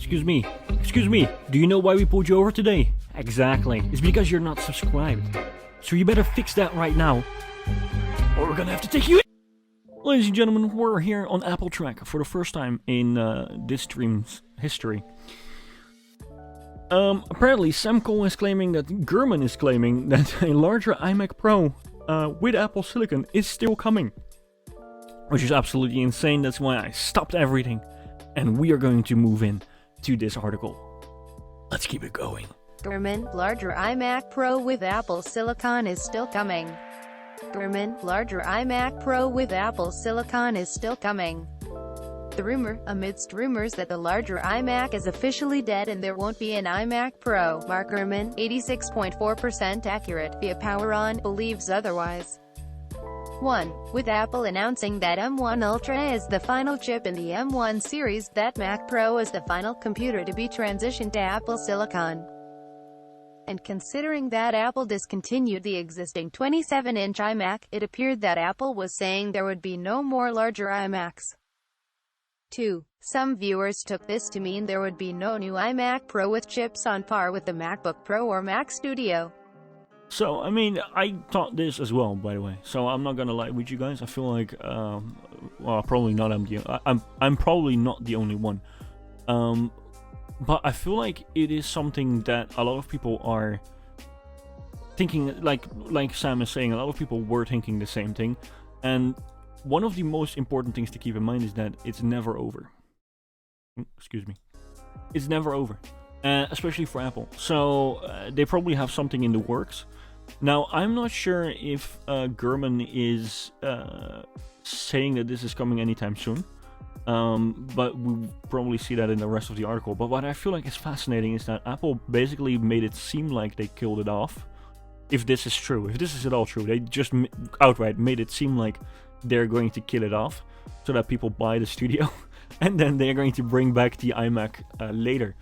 Excuse me, do you know why we pulled you over today? Exactly, it's because you're not subscribed. So you better fix that right now, or we're gonna have to take you in. Ladies and gentlemen, we're here on Apple Track for the first time in this stream's history. Apparently Sam Cole is claiming that Gurman is claiming that a larger iMac Pro with Apple Silicon is still coming. Which is absolutely insane, that's why I stopped everything. And we are going to move in to this article. Let's keep it going. Gurman, larger iMac Pro with Apple Silicon is still coming. Gurman, larger iMac Pro with Apple Silicon is still coming. The rumor, amidst rumors that the larger iMac is officially dead and there won't be an iMac Pro, Mark Gurman, 86.4% accurate, via PowerOn, believes otherwise. 1. With Apple announcing that M1 Ultra is the final chip in the M1 series, that Mac Pro is the final computer to be transitioned to Apple Silicon. And considering that Apple discontinued the existing 27-inch iMac, it appeared that Apple was saying there would be no more larger iMacs. 2. Some viewers took this to mean there would be no new iMac Pro with chips on par with the MacBook Pro or Mac Studio. So, I mean, I thought this as well, by the way. So I'm not gonna lie with you guys. I feel like, well, probably not. I'm probably not the only one. But I feel like it is something that a lot of people are thinking. Like Sam is saying, a lot of people were thinking the same thing. And one of the most important things to keep in mind is that it's never over. Excuse me. It's never over. Especially for Apple. So they probably have something in the works. Now, I'm not sure if Gurman is saying that this is coming anytime soon. But we'll probably see that in the rest of the article. But what I feel like is fascinating is that Apple basically made it seem like they killed it off. If this is true, if this is at all true, they just outright made it seem like they're going to kill it off so that people buy the studio. And then they're going to bring back the iMac later.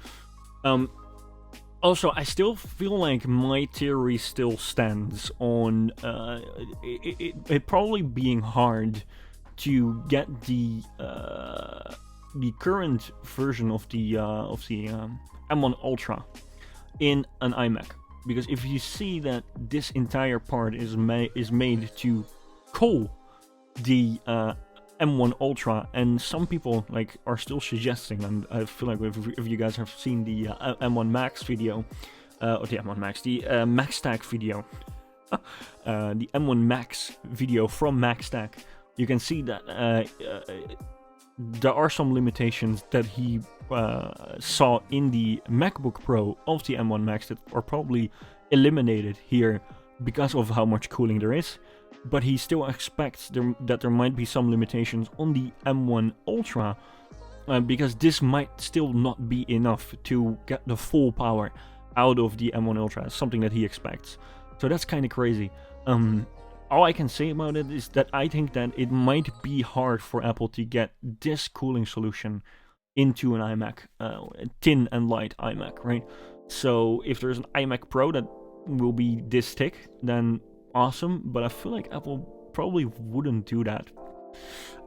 Also, I still feel like my theory still stands on it probably being hard to get the current version of the M1 Ultra in an iMac, because if you see that this entire part is made to call the M1 Ultra, and some people are still suggesting, and I feel like if you guys have seen the M1 Max video, or the M1 Max, the MacStack video, the M1 Max video from MacStack, you can see that there are some limitations that he saw in the MacBook Pro of the M1 Max that are probably eliminated here because of how much cooling there is. But he still expects that there might be some limitations on the M1 Ultra, because this might still not be enough to get the full power out of the M1 Ultra, something that he expects. So that's kind of crazy. All I can say about it is that I think that it might be hard for Apple to get this cooling solution into an iMac, a thin and light iMac, right? So if there's an iMac Pro that will be this thick, then awesome, but I feel like Apple probably wouldn't do that.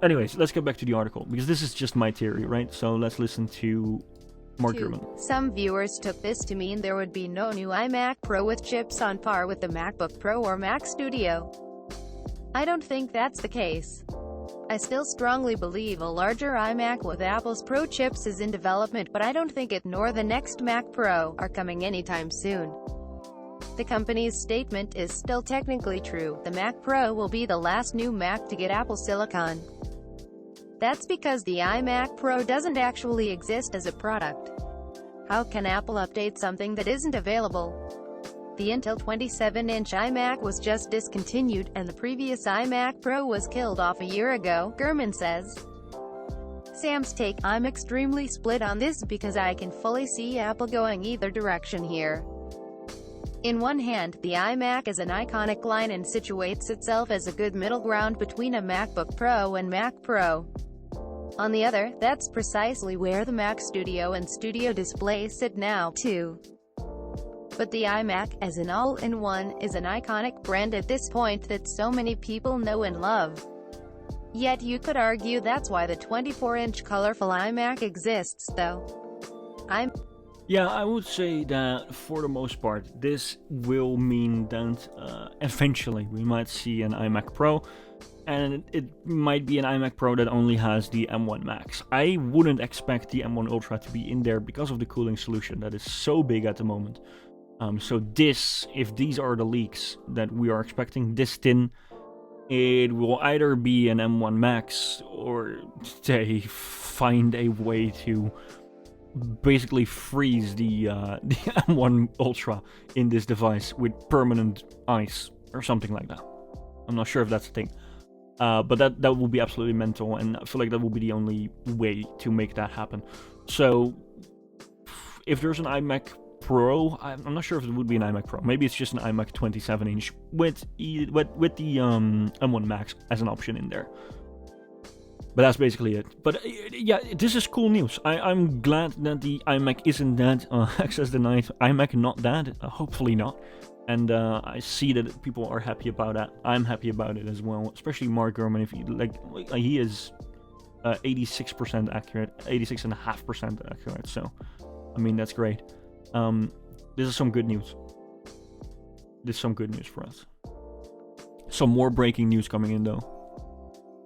Anyways, let's get back to the article, because this is just my theory, right? So let's listen to Mark Gurman. Some viewers took this to mean there would be no new iMac Pro with chips on par with the MacBook Pro or Mac Studio. I don't think that's the case. I still strongly believe a larger iMac with Apple's Pro chips is in development, but I don't think it nor the next Mac Pro are coming anytime soon. The company's statement is still technically true. The Mac Pro will be the last new Mac to get Apple Silicon. That's because the iMac Pro doesn't actually exist as a product. How can Apple update something that isn't available? The Intel 27-inch iMac was just discontinued, and the previous iMac Pro was killed off a year ago, Gurman says. Sam's take: I'm extremely split on this because I can fully see Apple going either direction here. In one hand, the iMac is an iconic line and situates itself as a good middle ground between a MacBook Pro and Mac Pro. On the other, that's precisely where the Mac Studio and Studio Display sit now, too. But the iMac, as an all-in-one, is an iconic brand at this point that so many people know and love. Yet you could argue that's why the 24-inch colorful iMac exists, though. I'm Yeah, I would say that for the most part, this will mean that eventually we might see an iMac Pro, and it might be an iMac Pro that only has the M1 Max. I wouldn't expect the M1 Ultra to be in there because of the cooling solution that is so big at the moment. So this, if these are the leaks that we are expecting, this thin, it will either be an M1 Max or they find a way to basically freeze the M1 Ultra in this device with permanent ice or something like that. I'm not sure if that's a thing. But that will be absolutely mental, and I feel like that will be the only way to make that happen. So if there's an iMac Pro, I'm not sure if it would be an iMac Pro. Maybe it's just an iMac 27-inch with the M1 Max as an option in there. But that's basically it. But yeah, this is cool news. I'm glad that the iMac isn't that access denied iMac, not that. Hopefully not. And I see that people are happy about that. I'm happy about it as well. Especially Mark Gurman. If you like he is 86% accurate, 86.5% accurate. So, I mean, that's great. This is some good news. This is some good news for us. Some more breaking news coming in though.